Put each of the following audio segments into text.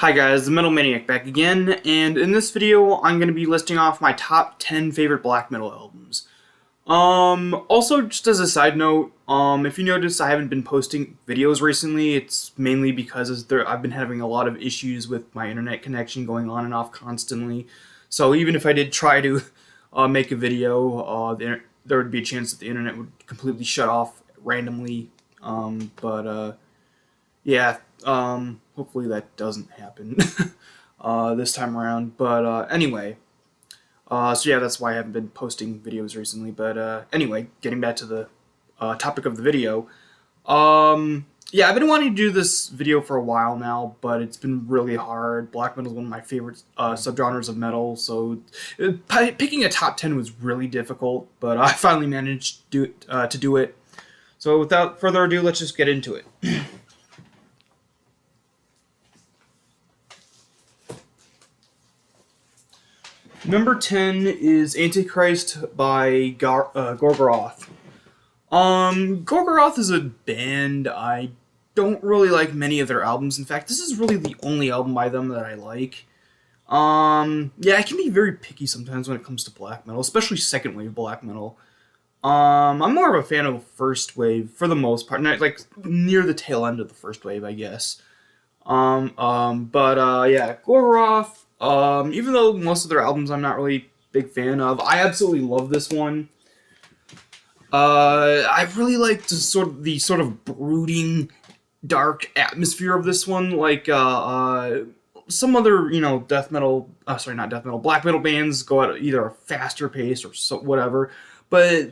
Hi guys, the Metal Maniac back again, and in this video I'm going to be listing off my top 10 favorite black metal albums. Also, just as a side note, if you notice I haven't been posting videos recently, it's mainly because I've been having a lot of issues with my internet connection going on and off constantly. So even if I did try to make a video, there would be a chance that the internet would completely shut off randomly. Yeah, hopefully that doesn't happen this time around. But anyway, so yeah, that's why I haven't been posting videos recently. But anyway, getting back to the topic of the video. Yeah, I've been wanting to do this video for a while now, but it's been really hard. Black metal is one of my favorite subgenres of metal, so picking a top 10 was really difficult, but I finally managed to do it. So without further ado, let's just get into it. Number 10 is Antichrist by Gorgoroth. Gorgoroth is a band I don't really like many of their albums. In fact, this is really the only album by them that I like. Yeah, I can be very picky sometimes when it comes to black metal, especially second wave black metal. I'm more of a fan of first wave for the most part, like near the tail end of the first wave, I guess. Yeah, Gorgoroth. Even though most of their albums I'm not really a big fan of, I absolutely love this one. I really like the sort of brooding, dark atmosphere of this one. Like some other, death metal, black metal bands go at either a faster pace or whatever. But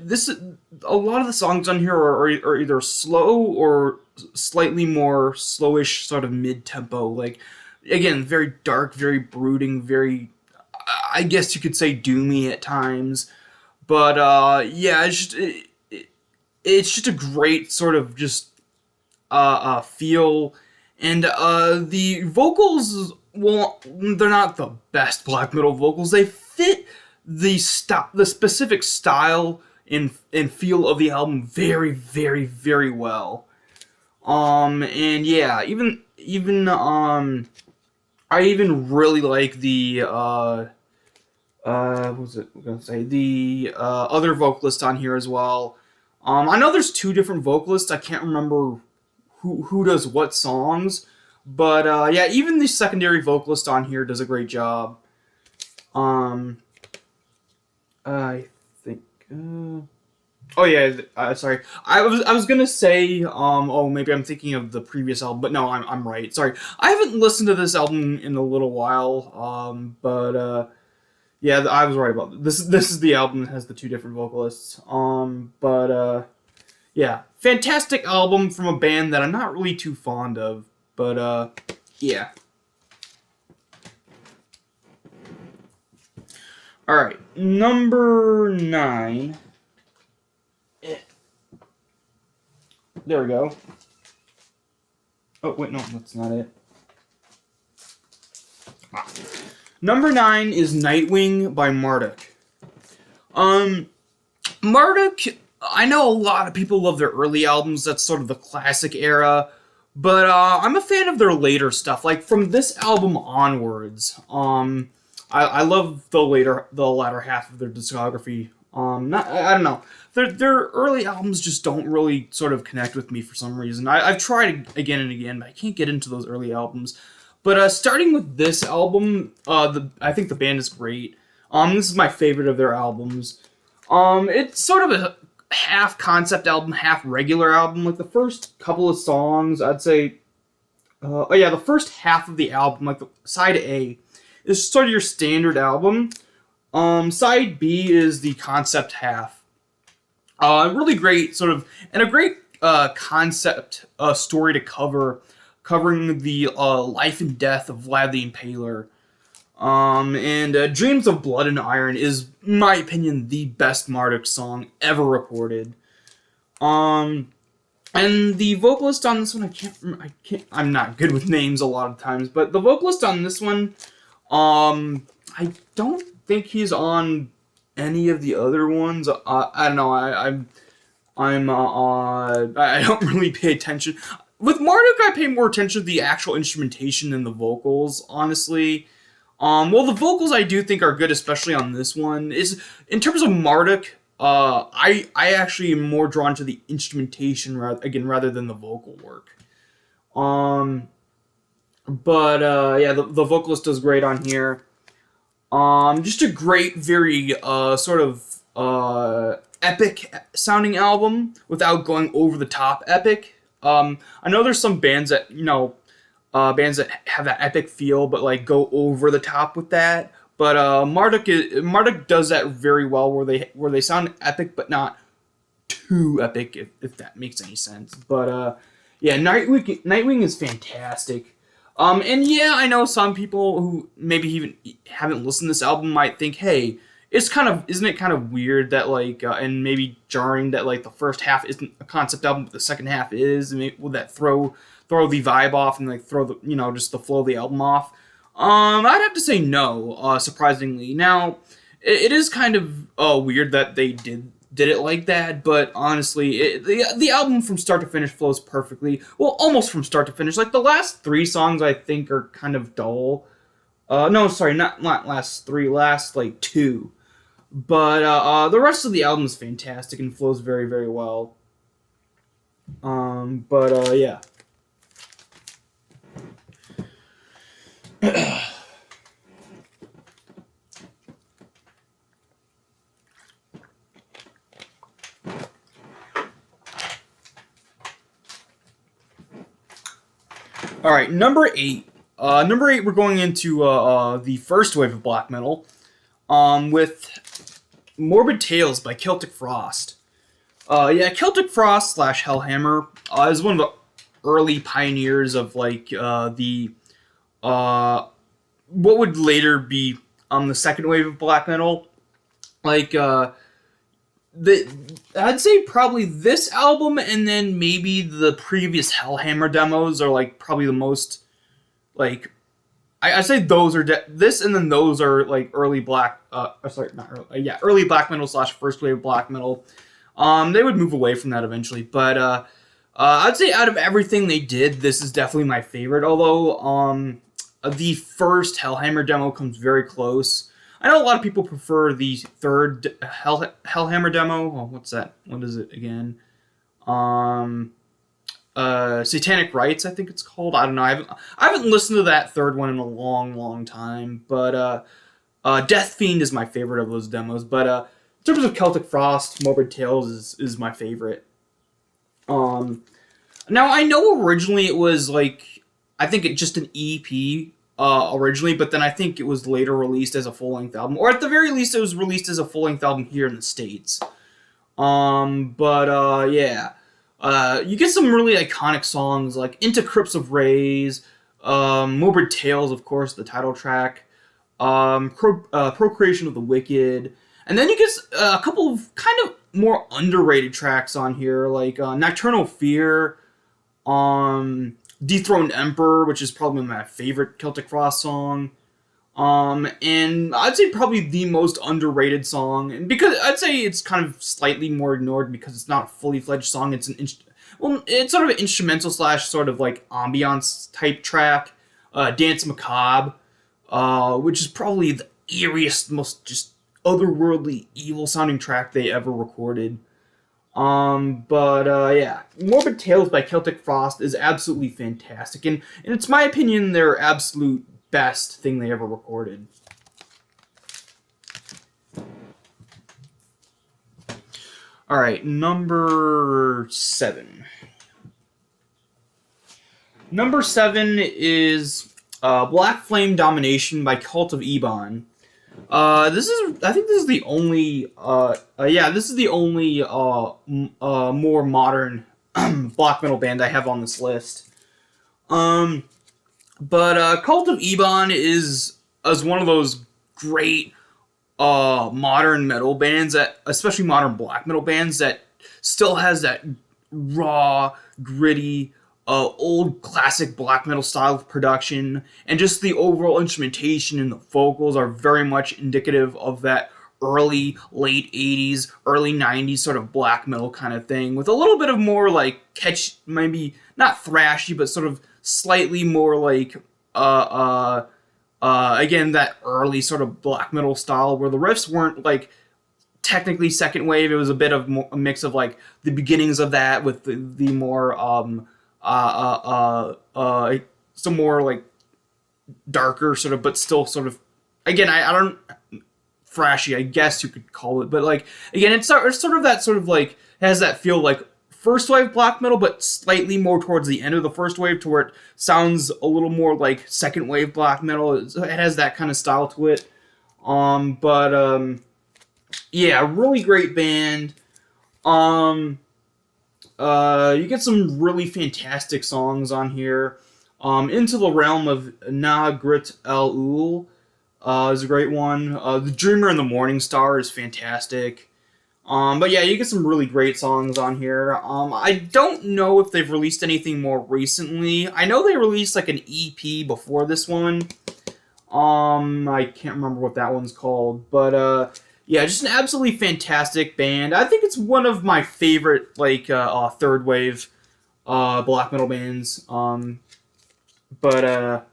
a lot of the songs on here are either slow or slightly more slowish, sort of mid-tempo. Like, again, very dark, very brooding, very, I guess you could say, doomy at times. But yeah, it's just a great sort of just feel. And the vocals, well, they're not the best black metal vocals. They fit the specific style and feel of the album very, very, very well. And yeah, I even really like the what was it I'm gonna say? The other vocalist on here as well. I know there's two different vocalists. I can't remember who does what songs, but yeah, even the secondary vocalist on here does a great job. I think. Oh yeah, sorry. I was gonna say, oh, maybe I'm thinking of the previous album, but no, I'm right. Sorry, I haven't listened to this album in a little while. Yeah, I was right about this. This is the album that has the two different vocalists. Yeah, fantastic album from a band that I'm not really too fond of, but yeah. All right, number 9. There we go. Oh, wait, no, that's not it. Number 9 is Nightwing by Marduk. Marduk, I know a lot of people love their early albums. That's sort of the classic era. But I'm a fan of their later stuff. Like, from this album onwards, I love the latter half of their discography. I don't know. Their early albums just don't really sort of connect with me for some reason. I've tried again and again, but I can't get into those early albums. But starting with this album, I think the band is great. This is my favorite of their albums. It's sort of a half concept album, half regular album. Like the first couple of songs, I'd say, the first half of the album, like the side A, is sort of your standard album. Side B is the concept half. Really great sort of, and a great concept story to covering the life and death of Vlad the Impaler. And Dreams of Blood and Iron is, in my opinion, the best Marduk song ever recorded. And the vocalist on this one, I'm not good with names a lot of times, but the vocalist on this one, I don't think he's on any of the other ones. I don't know. I don't really pay attention. with Marduk, I pay more attention to the actual instrumentation than the vocals, honestly. Well, the vocals I do think are good, especially on this one. Is in terms of Marduk, I actually am more drawn to the instrumentation rather than the vocal work. Um, yeah, the vocalist does great on here. Just a great, very sort of epic sounding album without going over the top epic. I know there's some bands that bands that have that epic feel, but like go over the top with that. But Marduk does that very well, where they sound epic, but not too epic, if that makes any sense. But yeah, Nightwing is fantastic. And yeah, I know some people who maybe even haven't listened to this album might think, hey, isn't it kind of weird that like, and maybe jarring that like the first half isn't a concept album, but the second half is, and will that throw the vibe off and like throw the, just the flow of the album off? I'd have to say no, surprisingly. Now, it is kind of weird that they did it like that, but honestly, the album from start to finish flows perfectly. Well, almost from start to finish. Like, the last 3 songs I think are kind of dull. No, sorry, not last 3, last, like, 2. But the rest of the album is fantastic and flows very, very well. Yeah. All right, number 8. Number 8, we're going into the first wave of black metal, with Morbid Tales by Celtic Frost. Yeah, Celtic Frost / Hellhammer is one of the early pioneers of like the what would later be the second wave of black metal. Like I'd say probably this album and then maybe the previous Hellhammer demos are like probably the most like I'd say those are this and then those are like early black early black metal / first wave black metal. They would move away from that eventually, but I'd say out of everything they did, this is definitely my favorite. Although the first Hellhammer demo comes very close. I know a lot of people prefer the third Hellhammer demo. Oh, what's that? What is it again? Satanic Rites, I think it's called. I don't know. I haven't listened to that third one in a long, long time. But Death Fiend is my favorite of those demos. But in terms of Celtic Frost, Morbid Tales is my favorite. Now I know originally it was like I think it just an EP. Originally, but then I think it was later released as a full-length album, or at the very least, it was released as a full-length album here in the States. Yeah, you get some really iconic songs like "Into Crypts of Rays," "Morbid Tales," of course, the title track, "Procreation of the Wicked," and then you get a couple of kind of more underrated tracks on here, like "Nocturnal Fear," Dethroned Emperor, which is probably my favorite Celtic Frost song. And I'd say probably the most underrated song, and because I'd say it's kind of slightly more ignored because it's not a fully fledged song. It's it's sort of an instrumental / sort of like ambiance type track. Dance Macabre, which is probably the eeriest, most just otherworldly, evil sounding track they ever recorded. Yeah, Morbid Tales by Celtic Frost is absolutely fantastic, and it's my opinion their absolute best thing they ever recorded. Alright, number 7. Number 7 is Black Flame Domination by Cult of Ebon. I think this is the only more modern black metal band I have on this list. Cult of Ebon is one of those great modern metal bands especially modern black metal bands that still has that raw, gritty, old classic black metal style of production, and just the overall instrumentation and the vocals are very much indicative of that late 80s, early 90s sort of black metal kind of thing, with a little bit of more like catch, maybe not thrashy, but sort of slightly more like again, that early sort of black metal style where the riffs weren't like technically second wave. It was a bit of a mix of like the beginnings of that with the more some more like darker sort of, but still sort of, again, I don't, thrashy, I guess you could call it, but like, again, it's sort of that sort of like, has that feel like first wave black metal, but slightly more towards the end of the first wave to where it sounds a little more like second wave black metal. It has that kind of style to it. Yeah, really great band. You get some really fantastic songs on here. Into the Realm of Na Grit El Ul is a great one. The Dreamer and the Morning Star is fantastic. But yeah, you get some really great songs on here. I don't know if they've released anything more recently. I know they released like an EP before this one. I can't remember what that one's called, but yeah, just an absolutely fantastic band. I think it's one of my favorite like third wave black metal bands.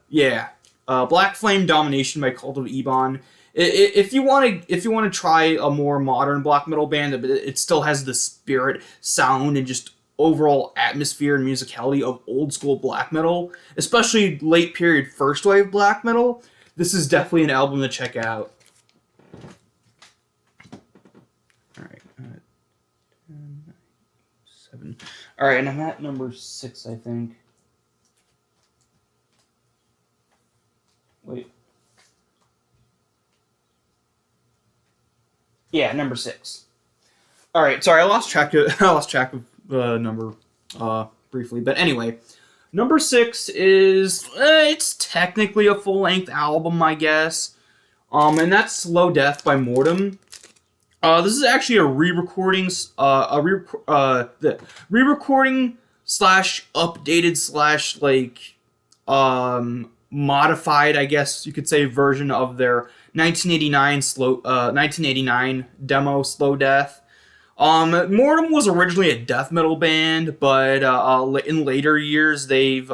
Yeah, Black Flame Domination by Cult of Ebon. If you want to try a more modern black metal band, but it still has the spirit, sound, and just overall atmosphere and musicality of old school black metal, especially late period first wave black metal, this is definitely an album to check out. All right, 10, 9, 7. All right, and I'm at number 6, I think. Wait. Yeah, number 6. All right, sorry, I lost track of the number briefly, but anyway, number 6 is it's technically a full length album, I guess, and that's Slow Death by Mortum. This is actually a re-recording, the re-recording slash updated slash like modified, I guess you could say, version of their 1989 demo Slow Death. Mortum was originally a death metal band, but in later years they've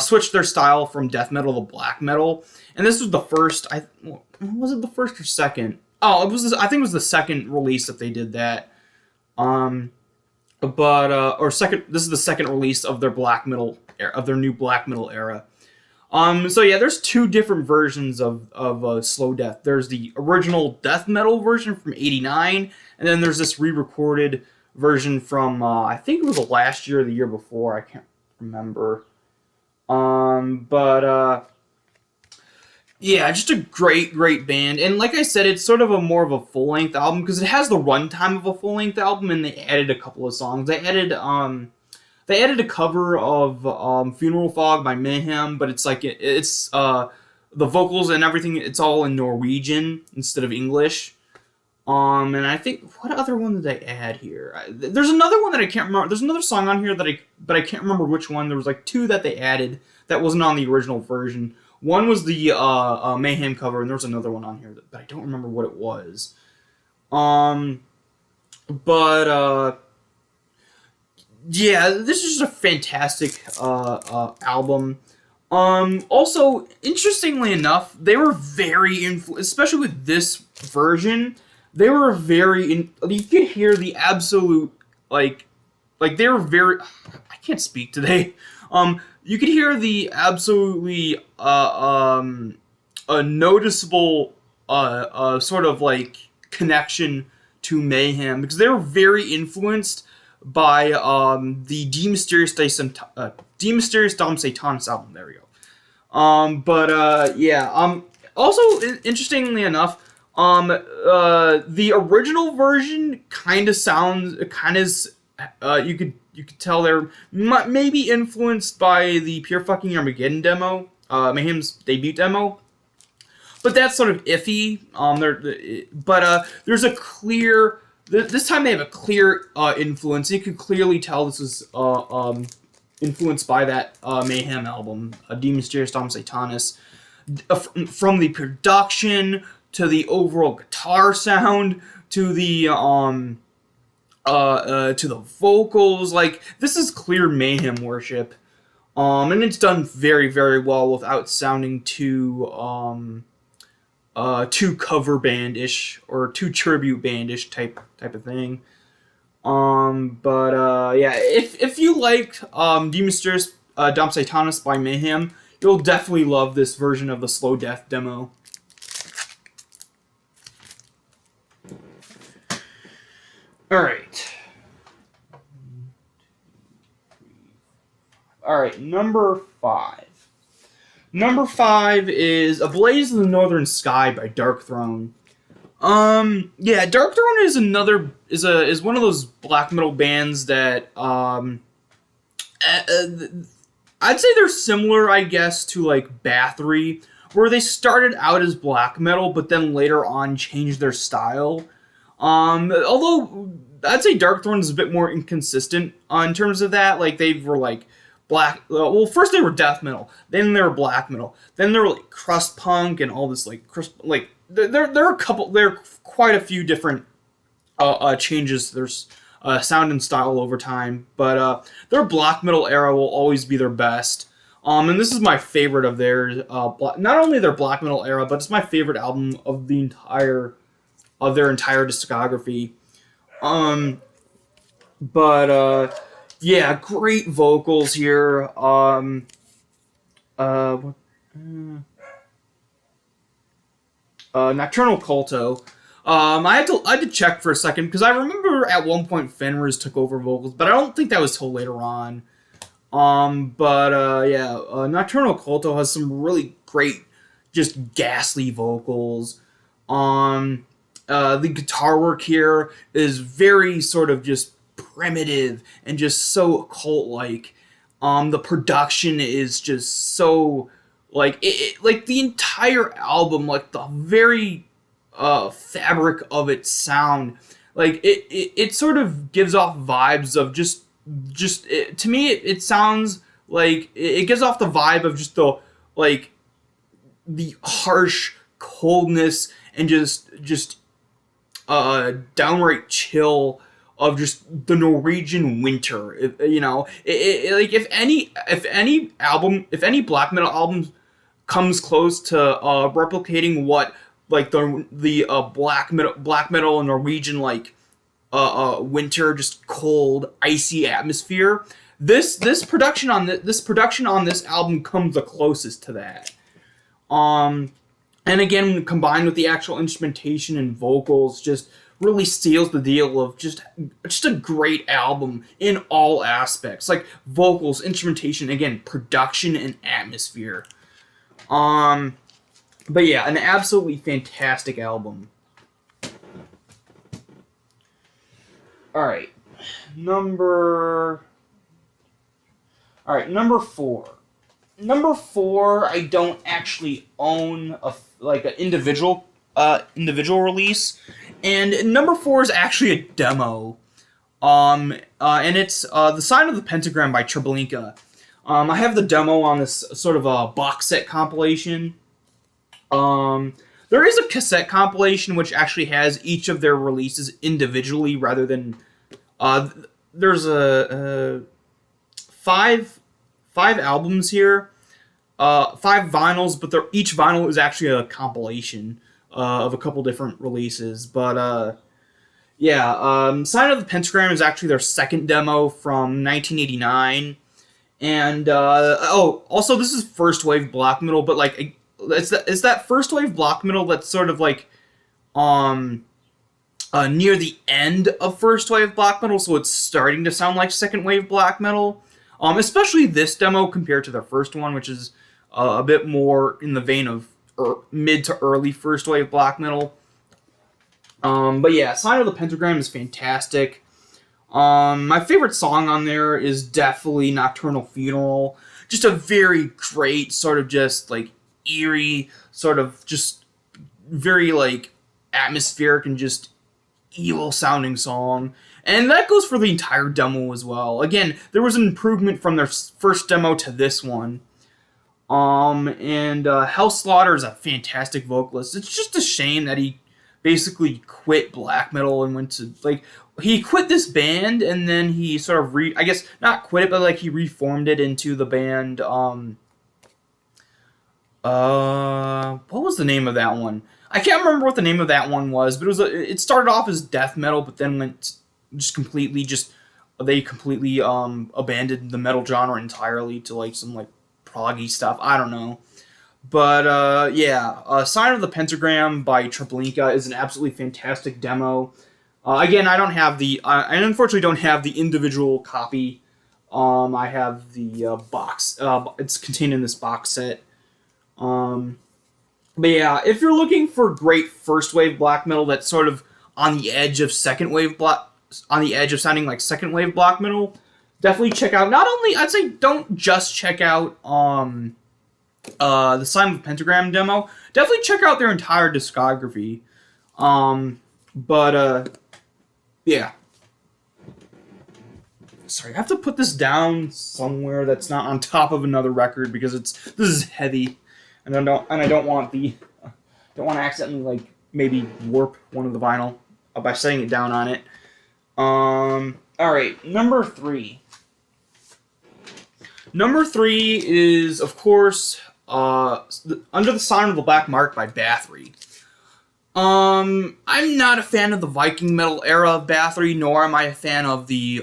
switched their style from death metal to black metal, and this was the first. Was it the first or second? Oh, it was. I think it was the second release that they did that. Or second. This is the second release of their black metal of their new black metal era. So yeah, there's 2 different versions of Slow Death. There's the original death metal version from '89, and then there's this re-recorded version from I think it was last year or the year before. I can't remember. Yeah, just a great band. And like I said, it's sort of more of a full-length album because it has the runtime of a full-length album, and they added a couple of songs. They added a cover of Funeral Fog by Mayhem, but it's like it's the vocals and everything, it's all in Norwegian instead of English. And I think, what other one did they add here? There's another one that I can't remember. There's another song on here but I can't remember which one. There was like 2 that they added that wasn't on the original version. One was the Mayhem cover, and there was another one on here, but I don't remember what it was. Yeah, this is just a fantastic album. Also, interestingly enough, they were very especially with this version. They were you could hear the absolute they were very. I can't speak today. You could hear the absolutely a noticeable sort of like connection to Mayhem because they were very influenced by the De Mysterious Dom Satanis album. There we go. Also, interestingly enough, the original version kind of you could tell they're maybe influenced by the Pure Fucking Armageddon demo, Mayhem's debut demo. But that's sort of iffy. There's a clear. This time they have a clear influence. You can clearly tell this is influenced by that Mayhem album, De Mysterious Dom Satanis. From the production to the overall guitar sound, to the to the vocals. Like, this is clear Mayhem worship. And it's done very, very well without sounding too cover bandish or too tribute bandish type of thing. Yeah, if you like De Mysteriis Dom Satanas by Mayhem, you'll definitely love this version of the Slow Death demo. Alright, number 5. Number 5 is A Blaze in the Northern Sky by Darkthrone. Yeah, Darkthrone is is one of those black metal bands that I'd say they're similar, I guess, to like Bathory, where they started out as black metal but then later on changed their style. Although I'd say Darkthrone is a bit more inconsistent in terms of that. Like, they were like black. Well, first they were death metal, then they were black metal, then they were like crust punk and all this like there are quite a few different changes to their sound and style over time. But their black metal era will always be their best. And this is my favorite of theirs. Not only their black metal era, but it's my favorite album of their entire discography. Yeah, great vocals here. Nocturnal Culto. I had to check for a second because I remember at one point Fenris took over vocals, but I don't think that was till later on. Nocturnal Culto has some really great, just ghastly vocals. The guitar work here is very sort of just primitive and just so occult-like. The production is just so like like the entire album, like the very fabric of its sound, like it sort of gives off vibes of to me it sounds like it gives off the vibe of just the harsh coldness and just downright chill of just the Norwegian winter. Like if any black metal album comes close to replicating what like the black metal and Norwegian like winter, just cold, icy atmosphere, this production on this album comes the closest to that. And again, combined with the actual instrumentation and vocals, just really seals the deal of just a great album in all aspects, like vocals, instrumentation, again, production and atmosphere. But yeah, an absolutely fantastic album. Alright, number 4. Number 4, I don't actually own an individual release, and number 4 is actually a demo. And it's The Sign of the Pentagram by Trebelinka. I have the demo on this sort of a box set compilation. There is a cassette compilation which actually has each of their releases individually rather than there's five albums here, 5 vinyls, but each vinyl is actually a compilation of a couple different releases. But Sign of the Pentagram is actually their second demo from 1989. And also this is first wave black metal, but like it's that first wave black metal that's sort of like near the end of first wave black metal, so it's starting to sound like second wave black metal. Especially this demo compared to their first one, which is a bit more in the vein of mid to early first wave black metal. But yeah, Sign of the Pentagram is fantastic. My favorite song on there is definitely Nocturnal Funeral. Just a very great sort of just like eerie, sort of just very like atmospheric and just evil sounding song. And that goes for the entire demo as well. Again, there was an improvement from their first demo to this one. And Hellslaughter is a fantastic vocalist. It's just a shame that he basically quit black metal and went to, like, he quit this band and then he sort of I guess not quit it, but like he reformed it into the band. What was the name of that one? I can't remember what the name of that one was, but it started off as death metal, but then went they completely abandoned the metal genre entirely to like some like proggy stuff. I don't know. But yeah, Sign of the Pentagram by Trebelinka is an absolutely fantastic demo. Again, I unfortunately don't have the individual copy. I have the box. It's contained in this box set. But yeah, if you're looking for great first wave black metal that's sort of on the edge of sounding like second wave black metal, definitely check out. Not only, I'd say, don't just check out the Sign of the Pentagram demo. Definitely check out their entire discography. Yeah. Sorry, I have to put this down somewhere that's not on top of another record because this is heavy, and I don't want to accidentally like maybe warp one of the vinyl by setting it down on it. All right, number 3. Number 3 is, of course, Under the Sign of the Black Mark by Bathory. I'm not a fan of the Viking metal era of Bathory, nor am I a fan of the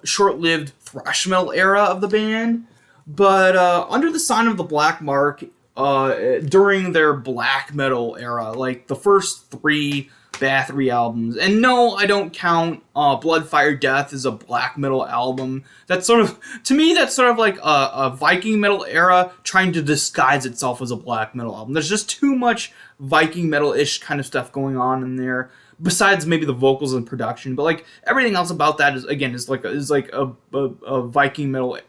short-lived thrash metal era of the band. But Under the Sign of the Black Mark, during their black metal era, like the first 3 Bathory albums, and no, I don't count Blood, Fire, Death as a black metal album. That's sort of, to me, that's sort of like a Viking metal era trying to disguise itself as a black metal album. There's just too much Viking metal-ish kind of stuff going on in there, besides maybe the vocals and production. But like everything else about that is like a Viking metal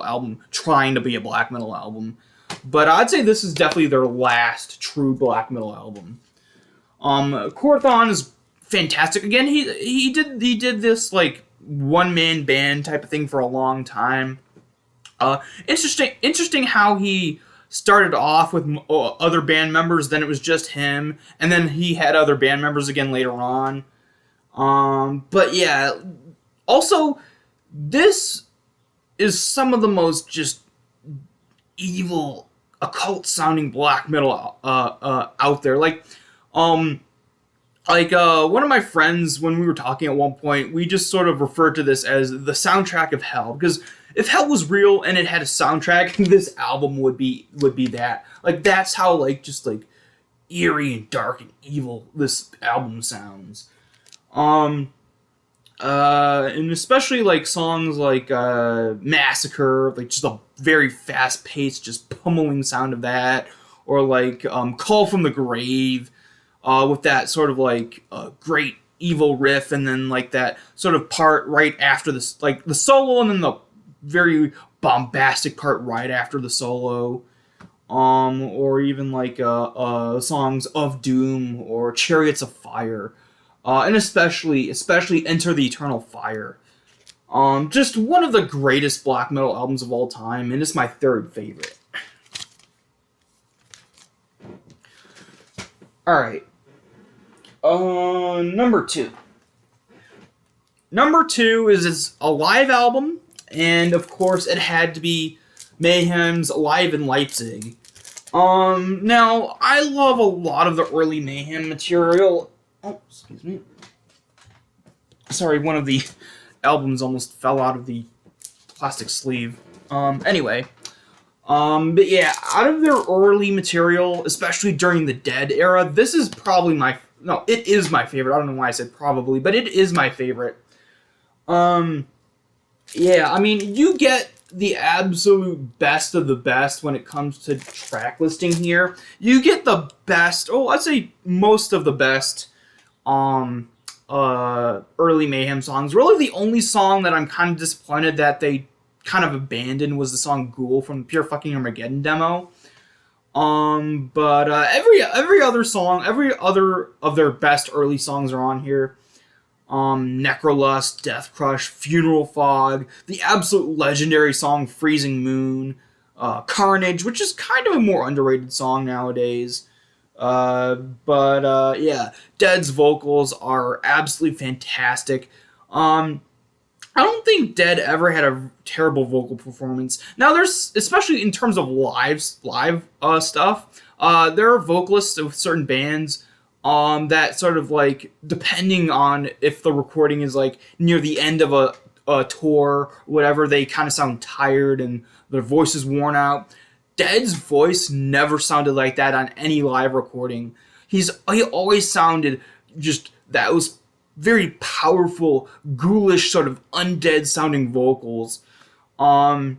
album trying to be a black metal album. But I'd say this is definitely their last true black metal album. Korthon is fantastic. Again, he did this like one-man band type of thing for a long time. Interesting how he started off with other band members, then it was just him, and then he had other band members again later on. But yeah, also, this is some of the most just evil, occult-sounding black metal out there. Like one of my friends, when we were talking at one point, we just sort of referred to this as the soundtrack of hell, because if hell was real and it had a soundtrack, this album would be that. Like, that's how, like, just, like, eerie and dark and evil this album sounds. And especially, like, songs like, Massacre, like, just a very fast-paced, just pummeling sound of that. Or, like, Call from the Grave, with that sort of, like, great evil riff, and then, like, that sort of part right after this, like, the solo, and then the very bombastic part right after the solo, or even like songs of Doom or Chariots of Fire, and especially Enter the Eternal Fire. Just one of the greatest black metal albums of all time, and it's my 3rd favorite. All right, number 2. Number 2 is a live album. And, of course, it had to be Mayhem's Live in Leipzig. Now, I love a lot of the early Mayhem material. Oh, excuse me. Sorry, one of the albums almost fell out of the plastic sleeve. Anyway. But yeah, out of their early material, especially during the Dead era, this is probably it is my favorite. I don't know why I said probably, but it is my favorite. Yeah, I mean, you get the absolute best of the best when it comes to track listing here. You get the best, I'd say most of the best early Mayhem songs. Really, the only song that I'm kind of disappointed that they kind of abandoned was the song Ghoul from the Pure Fucking Armageddon demo. But every other song, every other of their best early songs are on here. Necrolust, Death Crush, Funeral Fog, the absolute legendary song Freezing Moon, Carnage, which is kind of a more underrated song nowadays. Yeah, Dead's vocals are absolutely fantastic. I don't think Dead ever had a terrible vocal performance. Now, there's, especially in terms of live stuff, there are vocalists with certain bands that sort of like, depending on if the recording is like near the end of a tour, whatever, they kind of sound tired and their voice is worn out. Dead's voice never sounded like that on any live recording. He always sounded just, that was very powerful, ghoulish, sort of undead sounding vocals. Yeah,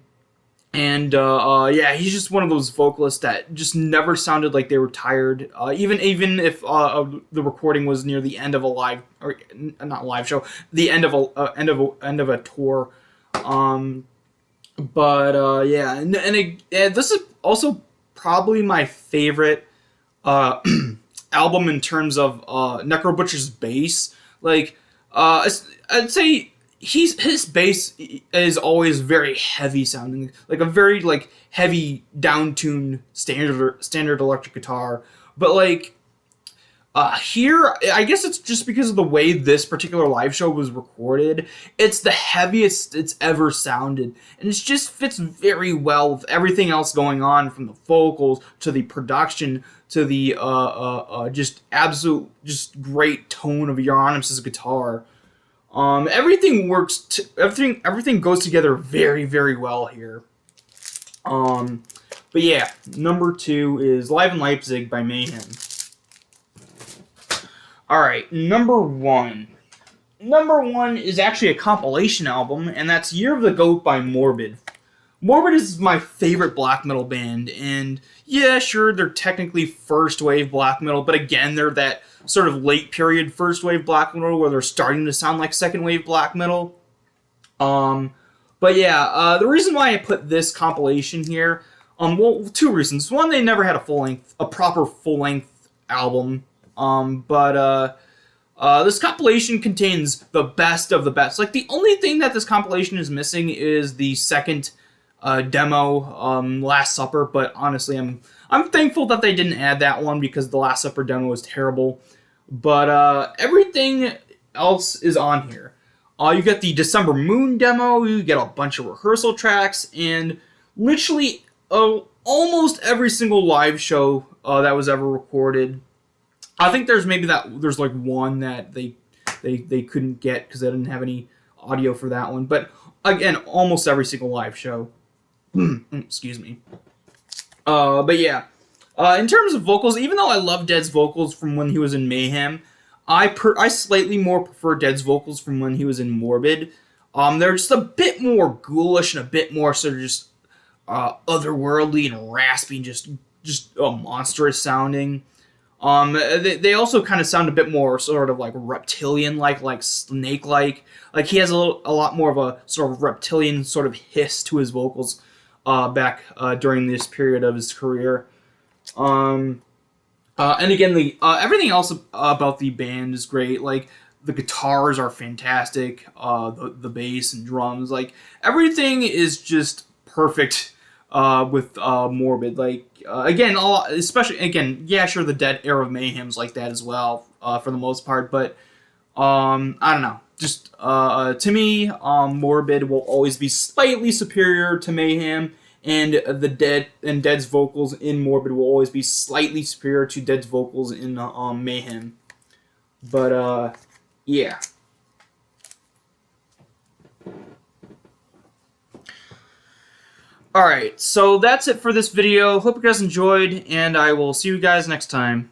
he's just one of those vocalists that just never sounded like they were tired. Even if the recording was near the end of a live, or not live show, the end of a tour. Yeah, and this is also probably my favorite album in terms of Necro Butcher's bass. Like, I'd say his bass is always very heavy sounding, like a very like heavy down-tuned standard electric guitar. But like here, I guess it's just because of the way this particular live show was recorded. It's the heaviest it's ever sounded, and it just fits very well with everything else going on, from the vocals to the production to the just great tone of Euronymous' guitar. Everything works. Everything goes together very, very well here. But yeah, number 2 is Live in Leipzig by Mayhem. Alright, number 1. Number 1 is actually a compilation album, and that's Year of the Goat by Morbid. Morbid is my favorite black metal band, and yeah, sure, they're technically first wave black metal, but again, they're that sort of late period first wave black metal where they're starting to sound like second wave black metal. But yeah, the reason why I put this compilation here, well, 2 reasons. One, they never had a proper full length album. This compilation contains the best of the best. Like, the only thing that this compilation is missing is the second demo, Last Supper, but honestly, I'm thankful that they didn't add that one, because the Last Supper demo was terrible. But everything else is on here. You get the December Moon demo, you get a bunch of rehearsal tracks, and literally almost every single live show that was ever recorded. I think there's like one that they couldn't get because they didn't have any audio for that one. But again, almost every single live show. Excuse me. But yeah, in terms of vocals, even though I love Dead's vocals from when he was in Mayhem, I slightly more prefer Dead's vocals from when he was in Morbid. They're just a bit more ghoulish and a bit more sort of just otherworldly and raspy, just monstrous sounding. They also kind of sound a bit more sort of like reptilian-like snake-like. Like, he has a lot more of a sort of reptilian sort of hiss to his vocals back during this period of his career. And again, everything else about the band is great. Like, the guitars are fantastic, the bass and drums, like, everything is just perfect with Morbid. Like, again, especially, again, yeah, sure, the Dead era of Mayhem's like that as well, for the most part, but I don't know. Just to me, Morbid will always be slightly superior to Mayhem, and Dead's vocals in Morbid will always be slightly superior to Dead's vocals in Mayhem. But yeah. Alright, so that's it for this video. Hope you guys enjoyed, and I will see you guys next time.